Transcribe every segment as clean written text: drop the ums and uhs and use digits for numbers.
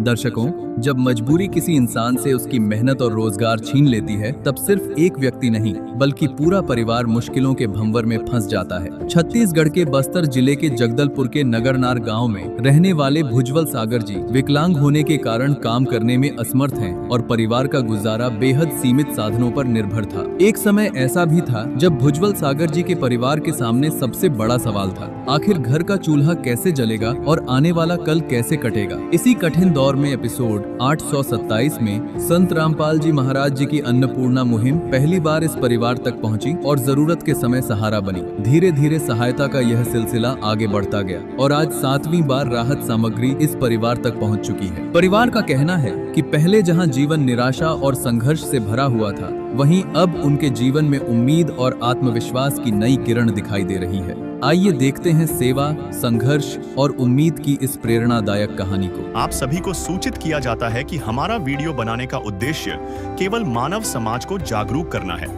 दर्शकों, जब मजबूरी किसी इंसान से उसकी मेहनत और रोजगार छीन लेती है, तब सिर्फ एक व्यक्ति नहीं बल्कि पूरा परिवार मुश्किलों के भंवर में फंस जाता है। छत्तीसगढ़ के बस्तर जिले के जगदलपुर के नगरनार गांव में रहने वाले भुजबल सागर जी विकलांग होने के कारण काम करने में असमर्थ हैं और परिवार का गुजारा बेहद सीमित साधनों पर निर्भर था। एक समय ऐसा भी था जब भुजबल सागर जी के परिवार के सामने सबसे बड़ा सवाल था, आखिर घर का चूल्हा कैसे जलेगा और आने वाला कल कैसे कटेगा। इसी कठिन दौर में एपिसोड 827 में संत रामपाल जी महाराज जी की अन्नपूर्णा मुहिम पहली बार इस परिवार तक पहुंची और जरूरत के समय सहारा बनी। धीरे धीरे सहायता का यह सिलसिला आगे बढ़ता गया और आज 7वीं बार राहत सामग्री इस परिवार तक पहुंच चुकी है। परिवार का कहना है कि पहले जहां जीवन निराशा और संघर्ष से भरा हुआ था, वहीं अब उनके जीवन में उम्मीद और आत्मविश्वास की नई किरण दिखाई दे रही है। आइए देखते हैं सेवा, संघर्ष और उम्मीद की इस प्रेरणादायक कहानी को। आप सभी को सूचित किया जाता है कि हमारा वीडियो बनाने का उद्देश्य केवल मानव समाज को जागरूक करना है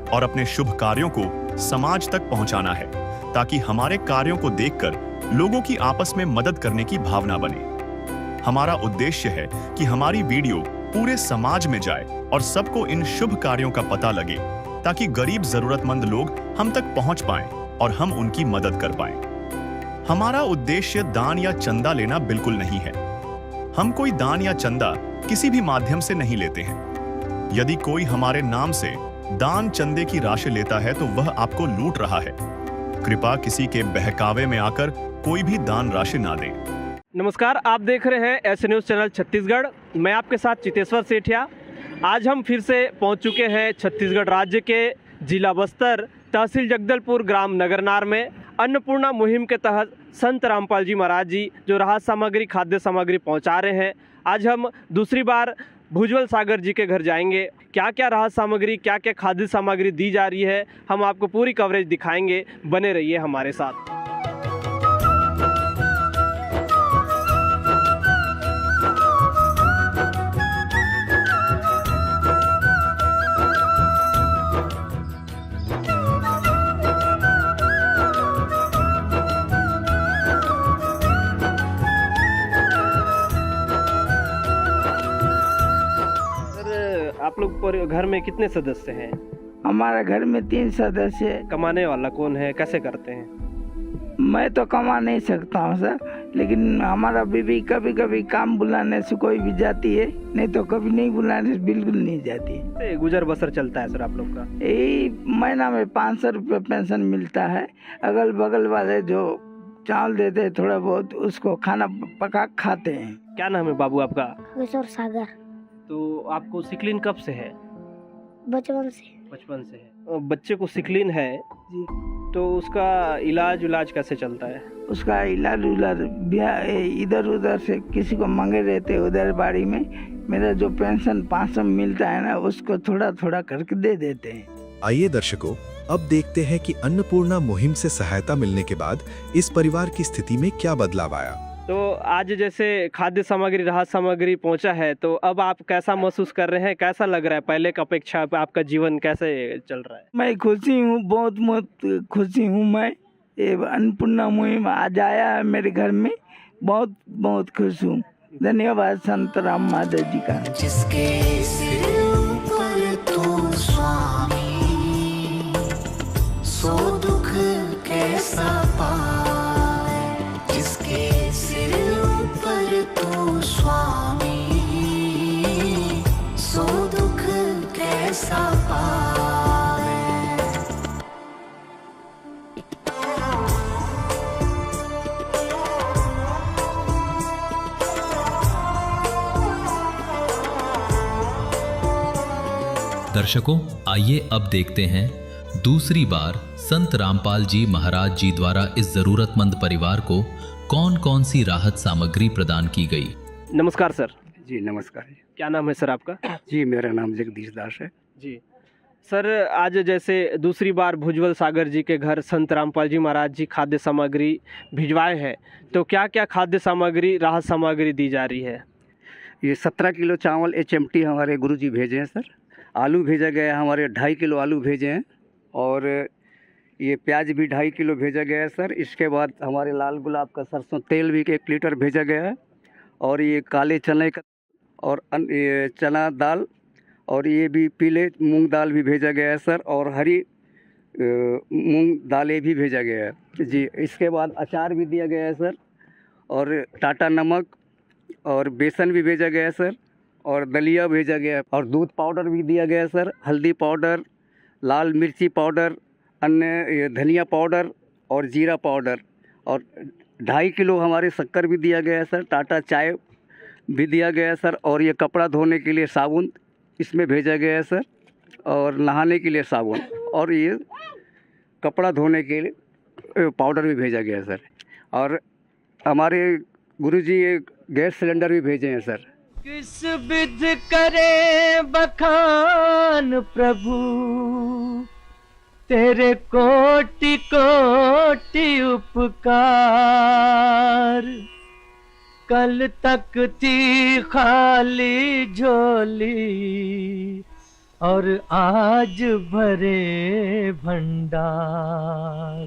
और अपने शुभ कार्यों को समाज तक पहुंचाना है, ताकि हमारे कार्यों को देखकर लोगों की आपस में मदद करने की भावना बने। हमारा उद्देश्य है कि हमारी वीडियो पूरे समाज में जाए और सबको इन शुभ कार्यों का पता लगे, ताकि गरीब जरूरतमंद लोग हम तक पहुंच पाएं और हम उनकी मदद कर पाएं। हमारा उद्देश्य दान या चंदा लेना बिल्कुल नहीं है। हम कोई दान या चंदा किसी भी माध्यम से नहीं लेते हैं। यदि कोई हमारे नाम से दान चंदे की राशि लेता है तो वह आपको लूट रहा है। कृपया किसी के बहकावे में आकर कोई भी दान राशि ना दें। नमस्कार, आप देख रहे हैं ऐसे न्यूज़ चैनल छत्तीसगढ़। मैं आपके साथ चितेश्वर सेठिया। आज हम फिर से पहुंच चुके हैं छत्तीसगढ़ राज्य के जिला बस्तर, तहसील जगदलपुर, ग्राम नगरनार में अन्नपूर्णा मुहिम के तहत संत रामपाल जी महाराज जी जो राहत सामग्री, खाद्य सामग्री पहुंचा रहे हैं। आज हम दूसरी बार भुजबल सागर जी के घर जाएंगे। क्या क्या राहत सामग्री, क्या क्या खाद्य सामग्री दी जा रही है, हम आपको पूरी कवरेज दिखाएंगे। बने रहिए हमारे साथ। आप लोग घर में कितने सदस्य हैं? हमारे घर में 3 सदस्य है। कमाने वाला कौन है, कैसे करते हैं? मैं तो कमा नहीं सकता हूँ सर, लेकिन हमारा बीवी कभी कभी काम बुलाने से कोई भी जाती है, नहीं तो कभी नहीं बुलाने से बिल्कुल नहीं जाती है। गुजर बसर चलता है सर आप लोग का? यही महीना में 500 रुपये पेंशन मिलता है। अगल बगल वाले जो चावल देते हैं थोड़ा बहुत, उसको खाना पका खाते हैं। क्या नाम है बाबू आपका? किशोर सागर। तो आपको सिकलीन कब से है? बचपन से। बचपन से है। बच्चे को सिकलीन है जी, तो उसका इलाज कैसे चलता है? उसका इलाज इधर उधर से किसी को मांगे रहते, उधर बाड़ी में मेरा जो पेंशन 500 मिलता है ना, उसको थोड़ा थोड़ा करके दे देते हैं। आइए दर्शकों, अब देखते हैं कि अन्नपूर्णा मुहिम से सहायता मिलने के बाद इस परिवार की स्थिति में क्या बदलाव आया। तो आज जैसे खाद्य सामग्री, राहत सामग्री पहुंचा है, तो अब आप कैसा महसूस कर रहे हैं? कैसा लग रहा है? पहले की अपेक्षा आपका जीवन कैसे चल रहा है? मैं खुशी हूँ, बहुत खुशी हूँ। मैं ये अन्नपूर्णा मुहिम आज आया है मेरे घर में, बहुत खुश हूँ। धन्यवाद संत राम महादेव जी का। जिसके सिर ऊपर तू स्वामी, सो दुख कैसा पाए। जिसके सिर ऊपर तू स्वामी, सो दुख कैसा पाए। दर्शकों, आइए अब देखते हैं दूसरी बार संत रामपाल जी महाराज जी द्वारा इस जरूरतमंद परिवार को कौन कौन सी राहत सामग्री प्रदान की गई। नमस्कार सर। जी नमस्कार। क्या नाम है सर आपका? जी मेरा नाम जगदीश दास है। जी सर, आज जैसे दूसरी बार भुजबल सागर जी के घर संत रामपाल जी महाराज जी खाद्य सामग्री भिजवाए हैं, तो क्या क्या खाद्य सामग्री, राहत सामग्री दी जा रही है? ये 17 किलो चावल HMT हमारे गुरुजी भेजे हैं सर। आलू भेजा गया है, हमारे 2.5 किलो आलू भेजे हैं, और ये प्याज भी 2.5 किलो भेजा गया है सर। इसके बाद हमारे लाल गुलाब का सरसों तेल भी 1 लीटर भेजा गया है, और ये काले चने का और ये चना दाल और ये भी पीले मूंग दाल भी भेजा गया है सर, और हरी मूंग दालें भी भेजा गया है जी। इसके बाद अचार भी दिया गया है सर, और टाटा नमक और बेसन भी भेजा गया है सर, और दलिया भेजा गया है, और दूध पाउडर भी दिया गया है सर, हल्दी पाउडर, लाल मिर्ची पाउडर, अन्य धनिया पाउडर और जीरा पाउडर, और 2.5 किलो हमारे शक्कर भी दिया गया है सर, टाटा चाय भी दिया गया है सर, और ये कपड़ा धोने के लिए साबुन इसमें भेजा गया है सर, और नहाने के लिए साबुन, और ये कपड़ा धोने के लिए पाउडर भी भेजा गया है सर। और हमारे गुरुजी ये गैस सिलेंडर भी भेजे हैं सर। किस विध करे बखान प्रभु, तेरे कोटि कोटि उपकार। कल तक थी खाली झोली और आज भरे भंडार।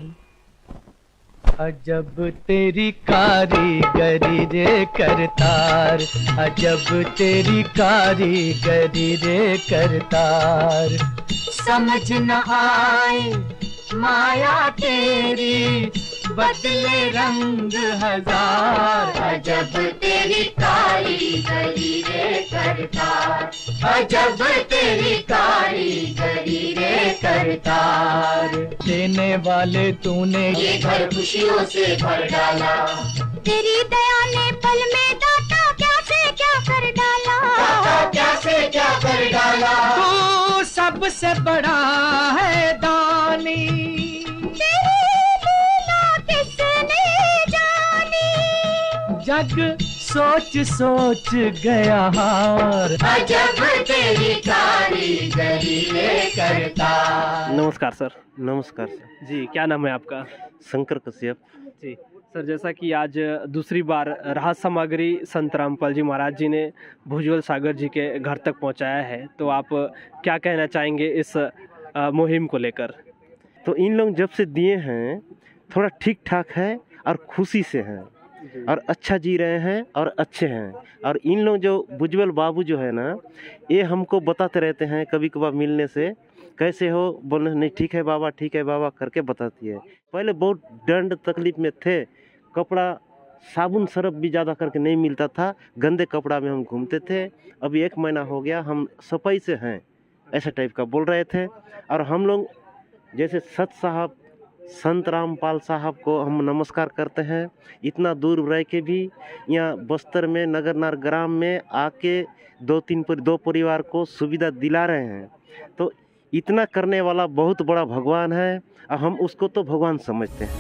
अजब तेरी कारीगरी रे करतार, अजब तेरी कारीगरी रे करतार। समझ न आए माया तेरी, बदले रंग हजार। अजब तेरी कारीगरी रे करतार, अजब तेरी कारीगरी रे करतार। देने वाले तूने ये घर खुशियों से भर डाला, तेरी दया ने पल में दाता क्या से क्या कर डाला, दाता क्या से क्या कर डाला। तू सबसे बड़ा है दानी, जग सोच सोच गया हार। अजब तेरी कारीगरी रे करतार। नमस्कार सर। नमस्कार सर। जी, क्या नाम है आपका? शंकर कश्यप। जी सर, जैसा कि आज दूसरी बार राहत सामग्री संत रामपाल जी महाराज जी ने भुजबल सागर जी के घर तक पहुंचाया है, तो आप क्या कहना चाहेंगे इस मुहिम को लेकर? तो इन लोग जब से दिए हैं थोड़ा ठीक ठाक है और खुशी से हैं और अच्छा जी रहे हैं और अच्छे हैं। और इन लोग जो भुजबल बाबू जो है ना, ये हमको बताते रहते हैं कभी कभार मिलने से, कैसे हो, बोलने नहीं ठीक है बाबा, ठीक है बाबा करके बताती है। पहले बहुत दंड तकलीफ में थे, कपड़ा साबुन सरफ भी ज़्यादा करके नहीं मिलता था, गंदे कपड़ा में हम घूमते थे। अभी 1 महीना हो गया हम सफाई से हैं, ऐसा टाइप का बोल रहे थे। और हम लोग जैसे सत साहब संत रामपाल साहब को हम नमस्कार करते हैं। इतना दूर रह के भी यहाँ बस्तर में नगरनार ग्राम में आके 2 परिवार को सुविधा दिला रहे हैं। तो इतना करने वाला बहुत बड़ा भगवान है और हम उसको तो भगवान समझते हैं।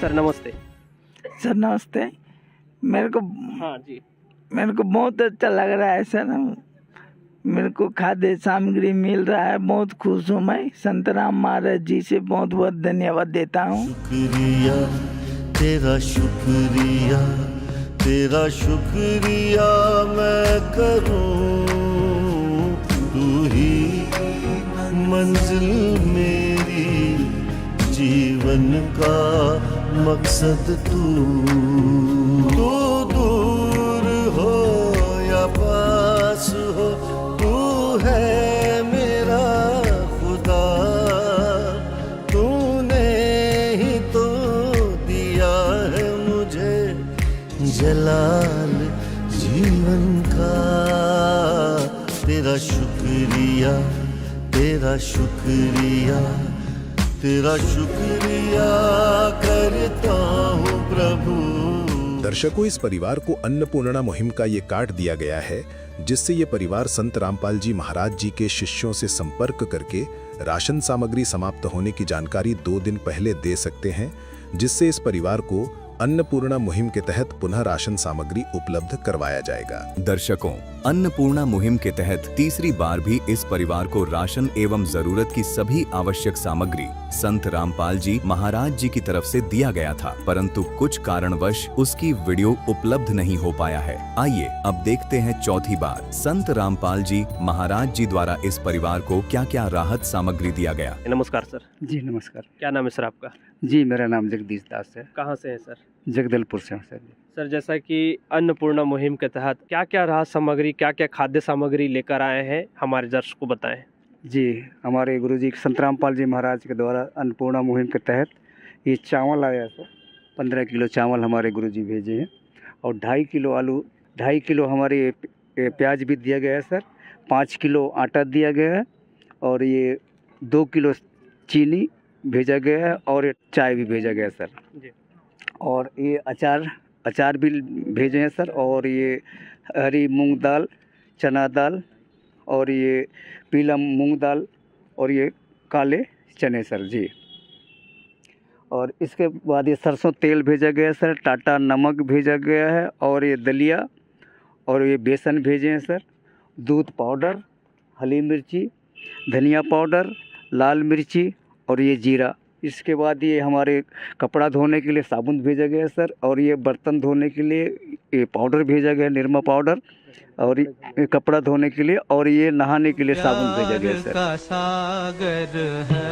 सर नमस्ते। सर नमस्ते। मेरे को हाँ जी, मेरे को बहुत अच्छा लग रहा है सर। मेरे को खाद्य सामग्री मिल रहा है, बहुत खुश हूँ मैं। संत राम महाराज जी से बहुत बहुत धन्यवाद देता हूँ। शुक्रिया तेरा, शुक्रिया तेरा, शुक्रिया मैं करूँ। तू ही मंजिल मेरी, जीवन का मकसद तू। दूर हो या पास हो, तू है मेरा खुदा। तूने ही तो दिया है मुझे जलाल जीवन का। तेरा शुक्रिया, तेरा शुक्रिया, तेरा शुक्रिया करता हूँ प्रभु। दर्शकों, इस परिवार को अन्नपूर्णा मुहिम का ये कार्ड दिया गया है, जिससे ये परिवार संत रामपाल जी महाराज जी के शिष्यों से संपर्क करके राशन सामग्री समाप्त होने की जानकारी 2 दिन पहले दे सकते हैं, जिससे इस परिवार को अन्नपूर्णा मुहिम के तहत पुनः राशन सामग्री उपलब्ध करवाया जाएगा। दर्शकों, अन्नपूर्णा मुहिम के तहत तीसरी बार भी इस परिवार को राशन एवं जरूरत की सभी आवश्यक सामग्री संत रामपाल जी महाराज जी की तरफ से दिया गया था, परंतु कुछ कारणवश उसकी वीडियो उपलब्ध नहीं हो पाया है। आइए अब देखते हैं चौथी बार संत रामपाल जी महाराज जी द्वारा इस परिवार को क्या क्या राहत सामग्री दिया गया। नमस्कार सर। जी नमस्कार। क्या नाम है सर आपका? जी मेरा नाम जगदीश दास है। कहाँ से है सर? जगदलपुर से हूँ सर। सर जैसा कि अन्नपूर्णा मुहिम के तहत क्या क्या राहत सामग्री, क्या क्या खाद्य सामग्री लेकर आए हैं, हमारे दर्शक को बताएं। जी हमारे गुरुजी संत रामपाल जी महाराज के द्वारा अन्नपूर्णा मुहिम के तहत ये चावल आया सर। 15 किलो चावल हमारे गुरुजी भेजे हैं और 2.5 किलो आलू, 2.5 किलो हमारे प्याज भी दिया गया है सर। 5 किलो आटा दिया गया है और ये 2 किलो चीनी भेजा गया है और चाय भी भेजा गया है सर जी। और ये अचार भी भेजे हैं सर। और ये हरी मूंग दाल, चना दाल और ये पीला मूंग दाल और ये काले चने सर जी। और इसके बाद ये सरसों तेल भेजा गया है सर। टाटा नमक भेजा गया है और ये दलिया और ये बेसन भेजे हैं सर। दूध पाउडर, हरी मिर्ची, धनिया पाउडर, लाल मिर्ची और ये जीरा। इसके बाद ये हमारे कपड़ा धोने के लिए साबुन भेजा गया है सर। और ये बर्तन धोने के लिए ये पाउडर भेजा गया है, निरमा पाउडर। और ये कपड़ा धोने के लिए और ये नहाने के लिए साबुन भेजा गया है सर। का सागर है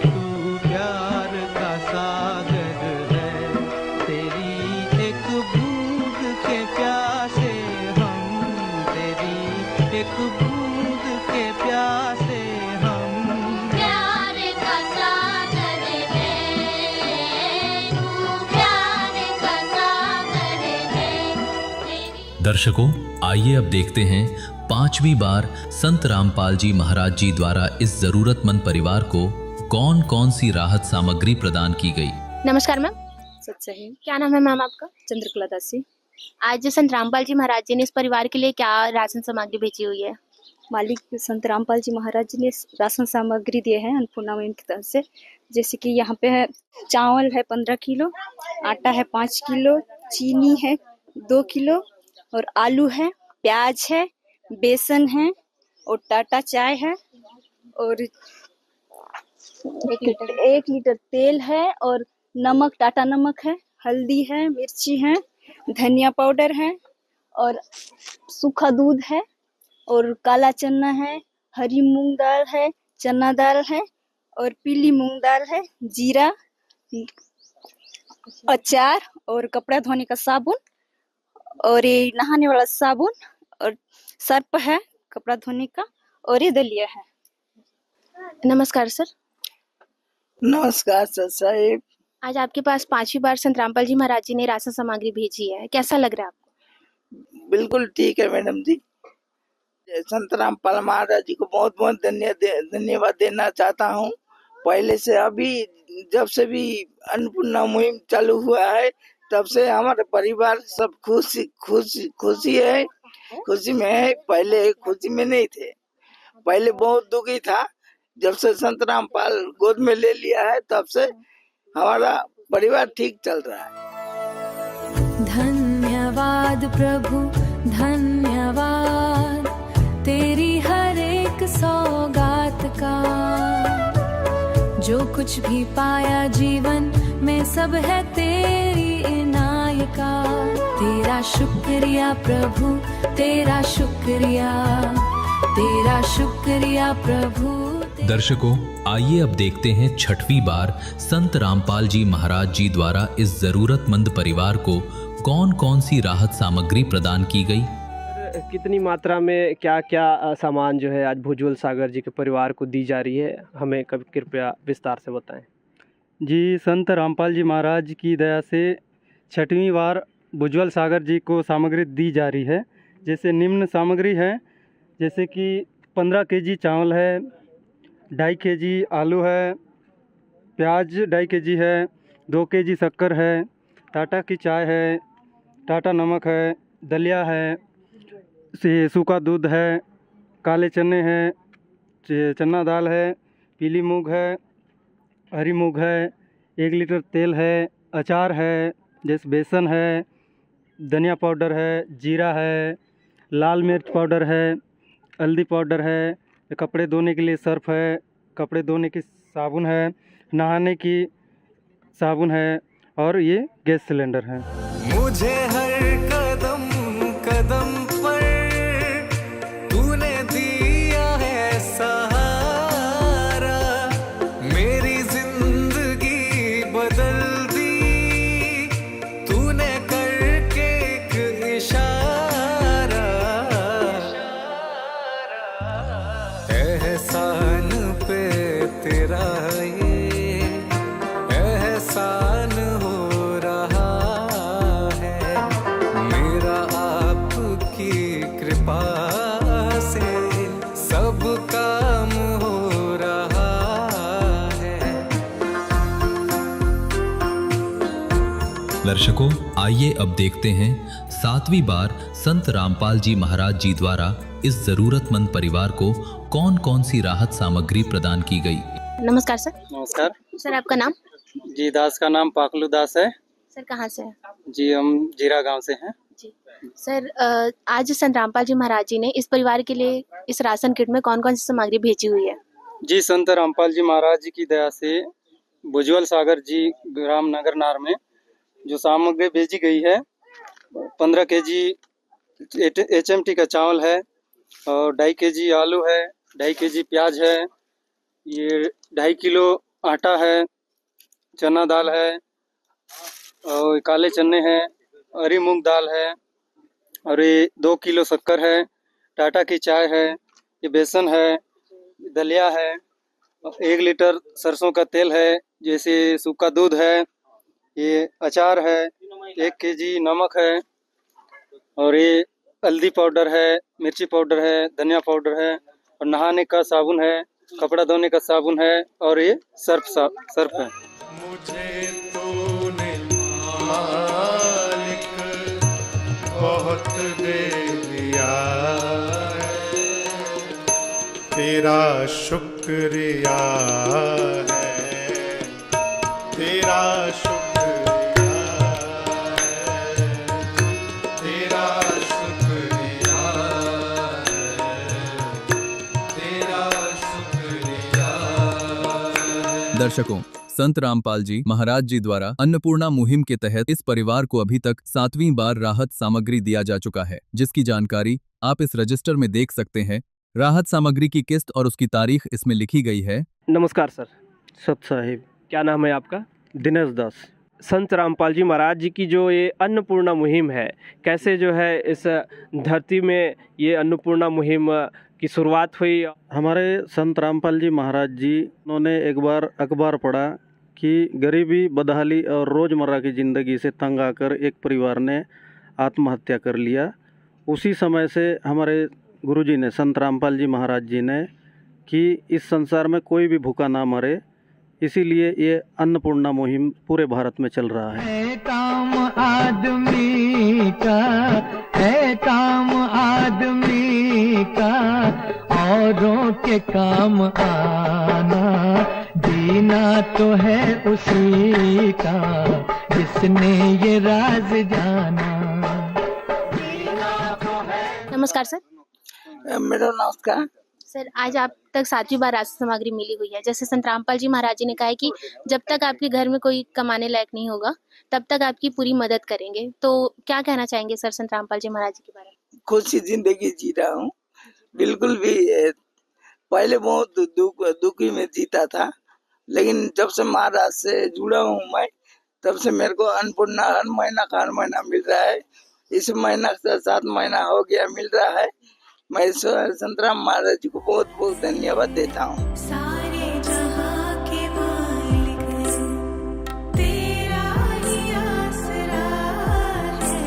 तू, प्यार का सागर है, तेरी एक बूंद के प्यासे हम, तेरी एक बूंद के प्यासे हम। प्यार का सागर है तू, प्यार का सागर है। दर्शकों, आइए अब देखते हैं 5वीं बार संत रामपाल जी महाराज जी द्वारा इस जरूरतमंद परिवार को कौन कौन सी राहत सामग्री प्रदान की गई। नमस्कार मैम। सही। क्या नाम है मैम आपका? चंद्रकला दासी। आज संत रामपाल जी महाराज जी ने इस परिवार के लिए क्या राशन सामग्री भेजी हुई है? मालिक संत रामपाल जी महाराज जी ने राशन सामग्री दिए हैं अन्नपूर्णा मुहिम की तरफ से। जैसे कि यहाँ पे है चावल है 15 किलो, आटा है 5 किलो, चीनी है 2 किलो और आलू है, प्याज है, बेसन है और टाटा चाय है और 1 लीटर तेल है और नमक, टाटा नमक है, हल्दी है, मिर्ची है, धनिया पाउडर है और सूखा दूध है और काला चना है, हरी मूंग दाल है, चना दाल है और पीली मूंग दाल है, जीरा, अचार और कपड़ा धोने का साबुन और ये नहाने वाला साबुन और सर्फ है कपड़ा धोने का और ये दलिया है। नमस्कार सर। नमस्कार सर साहेब। आज आपके पास 5वीं बार संत रामपाल जी महाराज जी ने राशन सामग्री भेजी है, कैसा लग रहा है आपको? बिल्कुल ठीक है मैडम जी। संत रामपाल महाराज जी को बहुत बहुत धन्यवाद देना चाहता हूँ। पहले से अभी जब से भी अन्नपूर्णा मुहिम चालू हुआ है तब से हमारे परिवार सब खुशी है, खुशी में है। पहले खुशी में नहीं थे, पहले बहुत दुखी था। जब से संत रामपाल गोद में ले लिया है तब से हमारा परिवार ठीक चल रहा है। धन्यवाद प्रभु धन्यवाद, तेरी हर एक सौगात का। जो कुछ भी पाया जीवन में सब है तेरी इनायत का। तेरा शुक्रिया प्रभु, तेरा शुक्रिया, तेरा शुक्रिया प्रभु। दर्शकों, आइए अब देखते हैं 6वीं बार संत रामपाल जी महाराज जी द्वारा इस जरूरतमंद परिवार को कौन कौन सी राहत सामग्री प्रदान की गई। कितनी मात्रा में क्या क्या सामान जो है आज भुजबल सागर जी के परिवार को दी जा रही है, हमें कृपया विस्तार से बताएं। जी, संत रामपाल जी महाराज की दया से 6वीं बार भुजबल सागर जी को सामग्री दी जा रही है। जैसे निम्न सामग्री है, जैसे कि 15 केजी चावल है, 2.5 केजी आलू है, प्याज 2.5 केजी है, 2 केजी शक्कर है, टाटा की चाय है, टाटा नमक है, दलिया है, सूखा दूध है, काले चने हैं, चना दाल है, पीली मूंग है, हरी मूंग है, 1 लीटर तेल है, अचार है, जैसे बेसन है, धनिया पाउडर है, जीरा है, लाल मिर्च पाउडर है, हल्दी पाउडर है, कपड़े धोने के लिए सर्फ है, कपड़े धोने की साबुन है, नहाने की साबुन है और ये गैस सिलेंडर है। मुझे हर कदम कदम पर तूने दिया है सहारा, मेरी जिंदगी बदल दी तूने करके एक इशारा। एहसान पे तेरा ये एहसान हो रहा है, मेरा आपकी कृपा से सब काम हो रहा है। दर्शकों, आइए अब देखते हैं 7वीं बार संत रामपाल जी महाराज जी द्वारा इस जरूरतमंद परिवार को कौन कौन सी राहत सामग्री प्रदान की गई। नमस्कार सर। नमस्कार सर, आपका नाम? जी, दास का नाम पाकलू दास है सर, कहाँ से है? जी, हम जीरा गांव से हैं। जी सर, आज संत रामपाल जी महाराज जी ने इस परिवार के लिए इस राशन किट में कौन कौन सी सामग्री भेजी हुई है? जी, संत रामपाल जी महाराज जी की दया से भुजबल सागर जी ग्राम नगर नार में जो सामग्री भेजी गई है 15 केजी HMT का चावल है और 2.5 केजी आलू है, 2.5 केजी प्याज है, ये 2.5 किलो आटा है, चना दाल है और काले चने हैं, हरी मूंग दाल है और ये 2 किलो शक्कर है, टाटा की चाय है, ये बेसन है, दलिया है, 1 लीटर सरसों का तेल है, जैसे सूखा दूध है, ये अचार है, 1 केजी नमक है और ये हल्दी पाउडर है, मिर्ची पाउडर है, धनिया पाउडर है और नहाने का साबुन है, कपड़ा धोने का साबुन है और ये सर्फ है। मुझे तूने मालिक बहुत दे दिया है, तेरा शुक्रिया है, तेरा शुक्रिया है, तेरा शुक्रिया है, तेरा शुक्रिया है। दर्शकों, संत रामपाल जी महाराज जी द्वारा अन्नपूर्णा मुहिम के तहत इस परिवार को अभी तक 7वीं बार राहत सामग्री दिया जा चुका है, जिसकी जानकारी आप इस रजिस्टर में देख सकते हैं। राहत सामग्री की किस्त और उसकी तारीख इसमें लिखी गई है। नमस्कार सर। सत साहिब। क्या नाम है आपका? दिनेश दास। संत रामपाल जी महाराज जी की जो ये अन्नपूर्णा मुहिम है, कैसे जो है इस धरती में ये अन्नपूर्णा मुहिम की शुरुआत हुई? हमारे संत रामपाल जी महाराज जी उन्होंने एक बार अखबार पढ़ा कि गरीबी, बदहाली और रोज़मर्रा की ज़िंदगी से तंग आकर एक परिवार ने आत्महत्या कर लिया। उसी समय से हमारे गुरुजी ने, संत रामपाल जी महाराज जी ने, कि इस संसार में कोई भी भूखा ना मरे, इसीलिए ये अन्नपूर्णा मुहिम पूरे भारत में चल रहा है। काम आदमी का है, काम आदमी का औरों के काम आना, जीना तो है उसी का जिसने ये राज जाना। नमस्कार सर। मेरा नमस्कार सर, आज आप तक 7वीं बार राशन सामग्री मिली हुई है। जैसे संत रामपाल जी महाराज जी ने कहा है कि जब तक आपके घर में कोई कमाने लायक नहीं होगा तब तक आपकी पूरी मदद करेंगे, तो क्या कहना चाहेंगे सर संत रामपाल जी महाराज जी के बारे में? खुशी जिंदगी जी रहा हूँ, बिल्कुल भी पहले बहुत दुखी में जीता था, लेकिन जब से महाराज से जुड़ा हूँ मैं, तब से मेरे को अन्नपूर्णा हर महीना मिल रहा है। इस महीना से 7 महीना हो गया मिल रहा है। मैं संत राम महाराज जी को बहुत बहुत धन्यवाद देता हूँ। सारे जहां के मालिक तेरा ही आसरा है,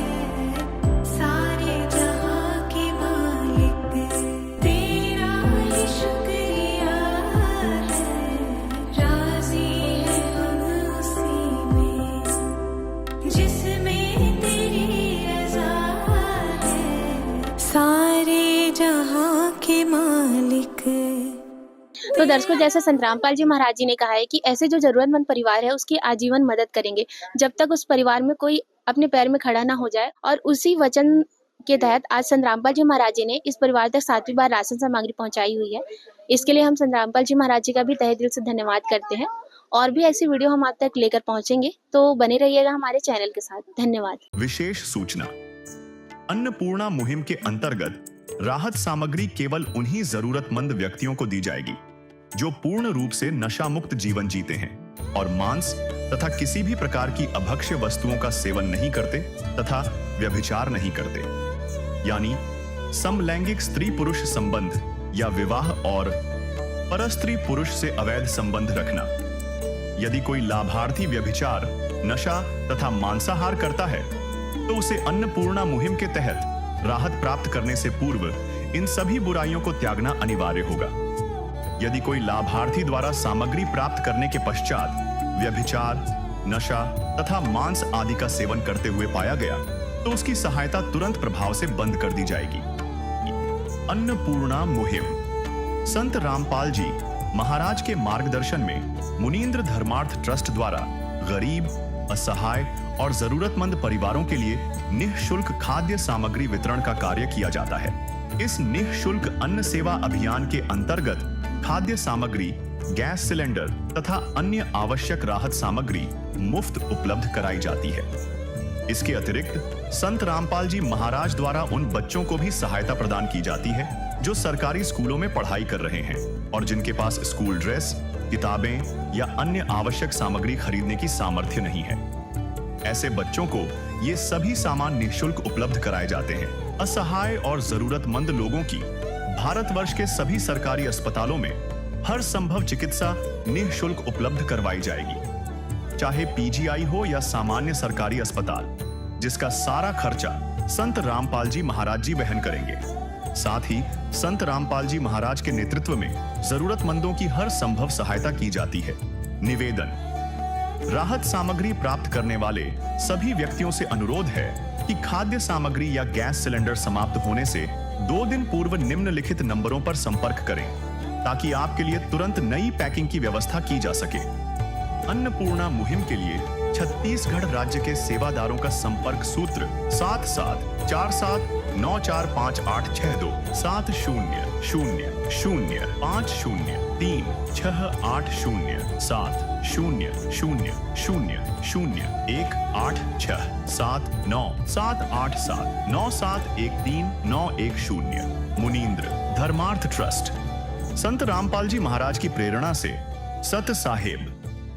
सारे जहां के मालिक तेरा ही शुक्रिया है, राजी है हम उसी में जिसमें तेरी रज़ा है, सारे जहां के मालिक। तो दर्शकों, जैसे संत रामपाल जी महाराज जी ने कहा है कि ऐसे जो जरूरतमंद परिवार है उसकी आजीवन मदद करेंगे जब तक उस परिवार में कोई अपने पैर में खड़ा ना हो जाए, और उसी वचन के तहत आज संत रामपाल जी महाराज जी ने इस परिवार तक 7वीं बार राशन सामग्री पहुंचाई हुई है। इसके लिए हम संत रामपाल जी महाराज जी का भी तहे दिल से धन्यवाद करते हैं और भी ऐसी वीडियो हम आप तक लेकर पहुंचेंगे, तो बने रहिएगा हमारे चैनल के साथ। धन्यवाद। विशेष सूचना, अन्नपूर्णा मुहिम के अंतर्गत राहत सामग्री केवल उन्हीं जरूरतमंद व्यक्तियों को दी जाएगी जो पूर्ण रूप से नशा मुक्त जीवन जीते हैं और मांस तथा किसी भी प्रकार की अभक्ष्य वस्तुओं का सेवन नहीं करते तथा व्यभिचार नहीं करते, यानी समलैंगिक स्त्री पुरुष संबंध या विवाह और परस्त्री पुरुष से अवैध संबंध रखना। यदि कोई लाभार्थी व्यभिचार, नशा तथा मांसाहार करता है तो उसे अन्नपूर्णा मुहिम के तहत राहत प्राप्त करने से पूर्व इन सभी बुराइयों को त्यागना अनिवार्य होगा। यदि कोई लाभार्थी द्वारा सामग्री प्राप्त करने के पश्चात व्यभिचार, नशा तथा मांस आदि का सेवन करते हुए पाया गया तो उसकी सहायता तुरंत प्रभाव से बंद कर दी जाएगी। अन्नपूर्णा मुहिम संत रामपाल जी महाराज के मार्गदर्शन में मुनींद्र धर्मार्थ ट्रस्ट द्वारा गरीब, असहाय और जरूरतमंद परिवारों के लिए निःशुल्क खाद्य सामग्री वितरण का कार्य किया जाता है। इस निःशुल्क अन्न सेवा अभियान के अंतर्गत खाद्य सामग्री, गैस सिलेंडर तथा अन्य आवश्यक राहत सामग्री मुफ्त उपलब्ध कराई जाती है। इसके अतिरिक्त संत रामपाल जी महाराज द्वारा उन बच्चों को भी सहायता प्रदान की जाती है जो सरकारी स्कूलों में पढ़ाई कर रहे हैं और जिनके पास स्कूल ड्रेस, किताबें या अन्य आवश्यक सामग्री खरीदने की सामर्थ्य नहीं है। ऐसे बच्चों को ये सभी सामान निःशुल्क उपलब्ध कराए जाते हैं। असहाय और जरूरतमंद लोगों की भारतवर्ष के सभी सरकारी अस्पतालों में हर संभव चिकित्सा निःशुल्क उपलब्ध करवाई जाएगी, चाहे पीजीआई हो या सामान्य सरकारी अस्पताल, जिसका सारा खर्चा संत रामपाल जी महाराज जी वहन करेंगे। साथ ही संत रामपाल जी महाराज के नेतृत्व में जरूरतमंदों की हर संभव सहायता की जाती है। निवेदन, राहत सामग्री प्राप्त करने वाले सभी व्यक्तियों से अनुरोध है कि खाद्य सामग्री या गैस सिलेंडर समाप्त होने से 2 दिन पूर्व निम्नलिखित नंबरों पर संपर्क करें ताकि आपके लिए तुरंत नई पैकिंग की व्यवस्था की जा सके। अन्नपूर्णा मुहिम के लिए छत्तीसगढ़ राज्य के सेवादारों का संपर्क सूत्र 7747945862 7000500187 मुनींद्र धर्मार्थ ट्रस्ट। संत रामपाल जी महाराज की प्रेरणा से सत साहेब